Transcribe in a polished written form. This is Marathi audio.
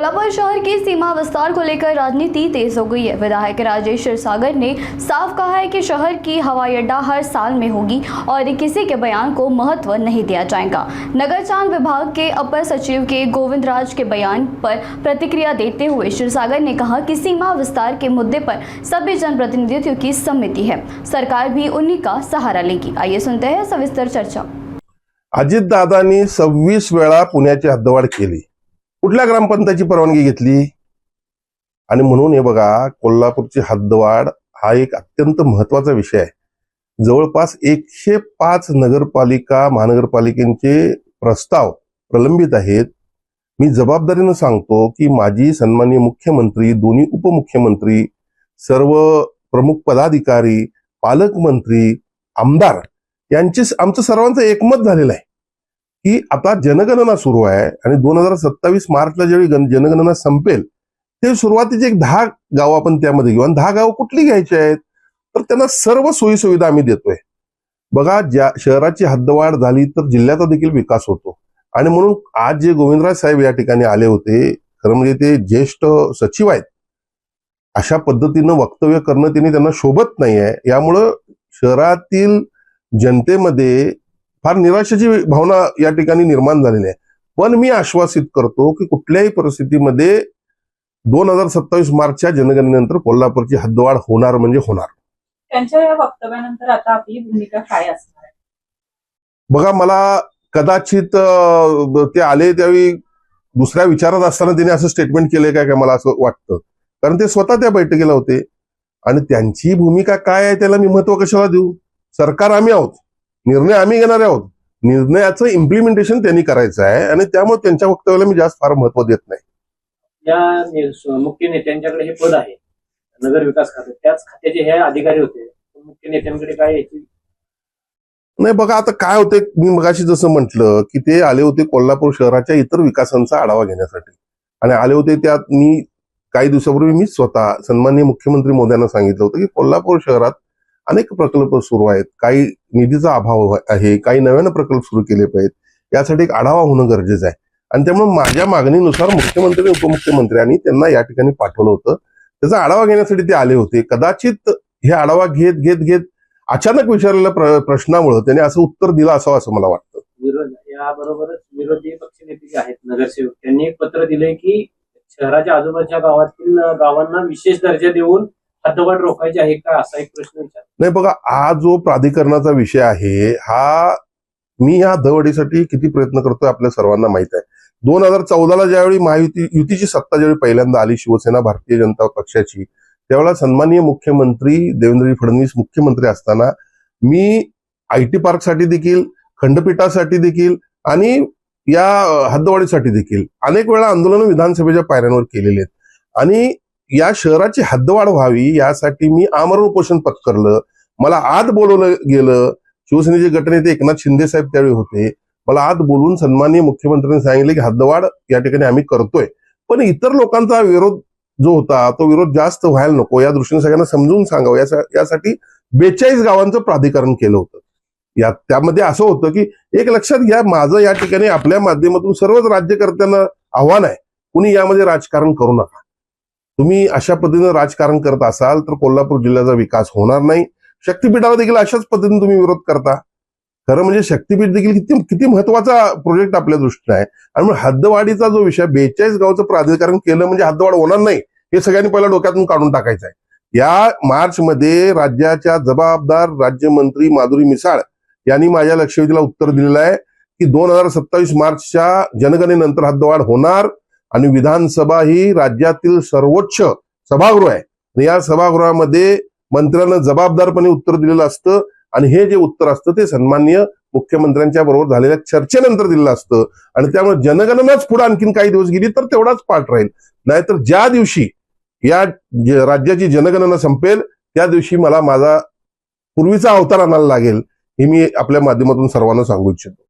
कोल्हापुर शहर की सीमा विस्तार को लेकर राजनीति तेज हो गई है। विधायक राजेश क्षीरसागर ने साफ कहा है कि शहर की हवाई अड्डा हर साल में होगी और किसी के बयान को महत्व नहीं दिया जाएगा। नगरचान विभाग के अपर सचिव के गोविंद राज के बयान पर प्रतिक्रिया देते हुए क्षीरसागर ने कहा कि सीमा विस्तार के मुद्दे पर सभी जनप्रतिनिधियों की समिति है, सरकार भी उन्हीं का सहारा लेगी। आइए सुनते हैं सविस्तर चर्चा। अजितदादांनी 26 वेळा पुण्याची हद्दवाढ केली, कुठल्या ग्रामपंचायतीची परवानगी घेतली? आणि म्हणून हे बघा, कोल्हापूरची हद्दवाढ हा एक अत्यंत महत्वाचा विषय आहे। जवळपास 105 नगरपालिका महानगरपालिकेचे प्रस्ताव प्रलंबित आहेत। मी जबाबदारीने सांगतो की माजी सन्माननीय मुख्यमंत्री, दोन्ही उपमुख्यमंत्री, सर्व प्रमुख पदाधिकारी, पालकमंत्री, आमदार यांचे आमचं सर्वांचं एकमत झालेलं आहे की आता जनगणना सुरू आहे आणि 2027 मार्चला ज्यावेळी जनगणना संपेल ते सुरुवातीचे 10 गाव आपण त्यामध्ये घेऊ। आणि 10 गाव कुठली घ्यायची आहेत तर त्यांना सर्व सोयी सुविधा आम्ही देतोय। बघा, ज्या शहराची हद्दवाढ झाली तर जिल्ह्याचा देखील विकास होतो। आणि म्हणून आज जे गोविंदराज साहेब या ठिकाणी आले होते, खरं म्हणजे ते ज्येष्ठ सचिव आहेत, अशा पद्धतीनं वक्तव्य करणं त्यांना शोभत नाहीये। यामुळं शहरातील जनतेमध्ये फार निराशेची भावना या ठिकाणी निर्माण झालेली आहे। पण मी आश्वासित करतो की कुठल्याही परिस्थितीमध्ये 2027 मार्चच्या जनगणनेनंतर कोल्हापूरची हद्दवाढ होणार म्हणजे होणार। त्यांच्या या वक्तव्यानंतर आता आपली भूमिका काय असणार आहे? बघा, मला कदाचित ते आले त्यावेळी दुसऱ्या विचारात असताना त्यांनी असं स्टेटमेंट केलंय काय मला असं वाटतं, कारण ते स्वतः त्या बैठकीला होते आणि त्यांची भूमिका काय आहे त्याला मी महत्व कशाला देऊ? सरकार आम्ही आहोत, निर्णय आम्ही घेणार आहोत, निर्णयाचं इम्प्लिमेंटेशन त्यांनी करायचं आहे आणि त्यामुळे त्यांच्या वक्तव्याला मी जास्त फार महत्व देत नाही। या मुख्य नेत्यांच्याकडे हे पद आहे नगर विकास खाते, त्याच खात्याचे हे अधिकारी होते, मुख्य नेत्यांकडे काय याची नाही। बघा, आता काय होते, मी मगाशी जसं म्हटलं की ते आले होते कोल्हापूर शहराच्या इतर विकासांचा आढावा घेण्यासाठी आणि आले होते त्यात मी काही दिवसापूर्वी मी स्वतः सन्माननीय मुख्यमंत्री मोदयांना सांगितलं होतं की कोल्हापूर शहरात अनेक प्रकल्प सुरू आहेत, काही निधीचा अभाव आहे, काही नव्यानं प्रकल्प सुरू केले पाहिजेत, यासाठी एक आढावा होणं गरजेचं आहे। आणि त्यामुळे माझ्या मागणीनुसार मुख्यमंत्री उपमुख्यमंत्र्यांनी त्यांना या ठिकाणी पाठवलं होतं, त्याचा आढावा घेण्यासाठी ते आले होते। कदाचित हे आढावा घेत अचानक विचारलेल्या प्रश्नामुळे त्यांनी असं उत्तर दिलं असावं असं मला वाटतं। याबरोबरच विरोधी पक्षनेते जे आहेत नगरसेवक, त्यांनी एक पत्र दिलंय की शहराच्या आजूबाजूच्या गावांना विशेष दर्जा देऊन हद्दवाढ रोखायची आहे का, असा एक प्रश्न विचार नाही। बघा, हा जो प्राधिकरणाचा विषय आहे, हा मी या हद्दवाढीसाठी किती प्रयत्न करतोय आपल्या सर्वांना माहित आहे। 2014ला ज्यावेळी युतीची सत्ता ज्यावेळी पहिल्यांदा आली, शिवसेना भारतीय जनता पक्षाची, त्यावेळेला सन्माननीय मुख्यमंत्री देवेंद्र फडणवीस मुख्यमंत्री असताना मी IT पार्कसाठी देखील, खंडपीठासाठी देखील आणि या हद्दवाढीसाठी देखील अनेक वेळा आंदोलन विधानसभेच्या पायऱ्यांवर केलेले आहेत। आणि या शहराची हद्दवाढ व्हावी यासाठी मी आमरण उपोषण पत्करलं, मला आत बोलवलं गेलं। शिवसेनेचे गटनेते एकनाथ शिंदे साहेब त्यावेळी होते, मला आत बोलून सन्माननीय मुख्यमंत्र्यांनी सांगितले की हद्दवाढ या ठिकाणी आम्ही करतोय, पण इतर लोकांचा विरोध जो होता तो विरोध जास्त व्हायला नको या दृष्टीने सगळ्यांना समजून सांगावं यासाठी 42 गावांचं प्राधिकरण केलं होतं। त्यामध्ये असं होतं की एक लक्षात घ्या, माझं या ठिकाणी आपल्या माध्यमातून सर्वच राज्यकर्त्यांना आव्हान आहे, कुणी यामध्ये राजकारण करू नका। तुम्ही अशा पद्धतीने राजकारण करत असाल तर कोल्हापूर जिल्ह्याचा विकास होणार नाही। शक्तीपीठाला देखील अशाच पद्धतीने तुम्ही विरोध करता। खरं म्हणजे शक्तीपीठ देखील किती महत्वाचा प्रोजेक्ट आपल्या दृष्टीने आहे। आणि मग हद्दवाढीचा जो विषय 42 गावचं प्राधिकरण केलं म्हणजे हद्दवाढ होणार नाही हे सगळ्यांनी पहिल्या डोक्यातून काढून टाकायचं आहे। या मार्चमध्ये राज्याच्या जबाबदार राज्यमंत्री माधुरी मिसाळ यांनी माझ्या लक्षवेधीला उत्तर दिलेलं आहे की 2027 मार्चच्या जनगणनेनंतर हद्दवाढ होणार आणि विधानसभा ही राज्यातील सर्वोच्च सभागृह आहे आणि या सभागृहामध्ये मंत्र्यांना जबाबदारपणे उत्तर दिलेलं असतं आणि हे जे उत्तर असतं ते सन्माननीय मुख्यमंत्र्यांच्या बरोबर झालेल्या चर्चेनंतर दिलेलं असतं। आणि त्यामुळे जनगणनाच पुढे आणखीन काही दिवस गेली तर तेवढाच पाठ राहील, नाहीतर ज्या दिवशी या राज्याची जनगणना संपेल त्या दिवशी मला माझा पूर्वीचा अवतार आणायला लागेल, हे मी आपल्या माध्यमातून सर्वांना सांगू इच्छितो।